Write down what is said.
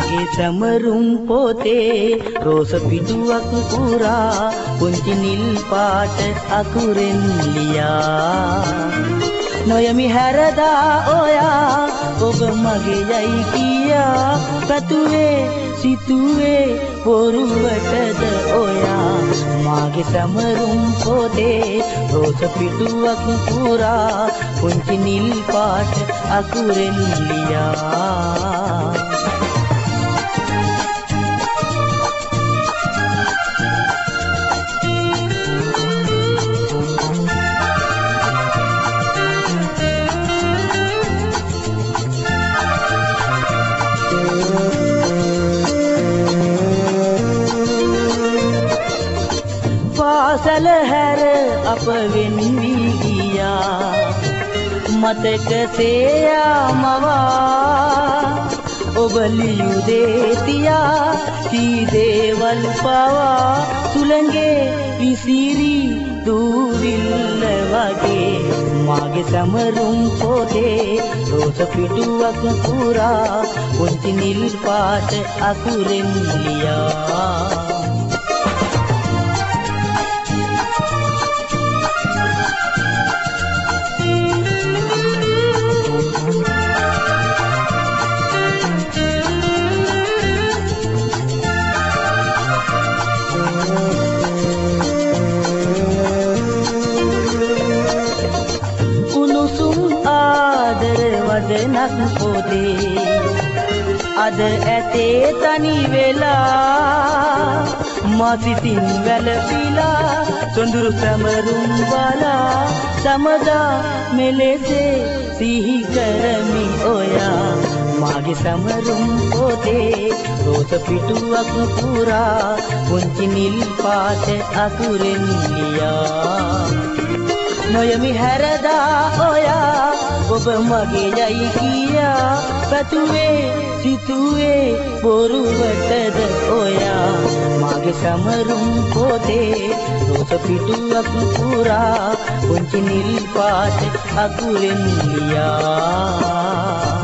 මාගේ සැමරුම් පොතේ රෝස පිටුවක් පුරා පුංචි නිල් පාට අකුරෙන් ලියා නොයමි හැරදා ඔයා ඔබ මගේ යයි කියා පැතුවේ සිතුවේ පොරුවටද ඔයා මාගේ සැමරුම් පොතේ රෝස පිටුවක් පුරා පුංචි නිල් පාට අකුරෙන් ලියා පාසල හැර අප වෙන් වී ගියා මතක සේයාමවා ඔබ ලියු දේ තියා කී දේවල් පවා සුළඟේ විසිරි දූවිල්ල වගේ මාගේ සැමරුම් පොතේ රෝස පිටුවක් පුරා පුංචි නිල් පාට අකුරෙන් ලියා වදනක් පොතේ අද ඇතේ තනි වෙලා මාසිතින් වැළපිලා සොඳුරු සැමරුම් බලා සමදා මෙලෙසේ සිහි කරමි ඔයා මාගේ සැමරුම් පොතේ රෝස පිටුවක් පුරා පුංචි නිල් පාට අකුරෙන් ලියා නොයමි හැරදා ඔයා ඔබ මගේ යයි කියා පැතුවේ සිතුවේ බොරුවටද ඔයා මාගේ සැමරුම් පොතේ රෝස පිටුවක් පුරා පුංචි නිල් පාට අකුරෙන් ලියා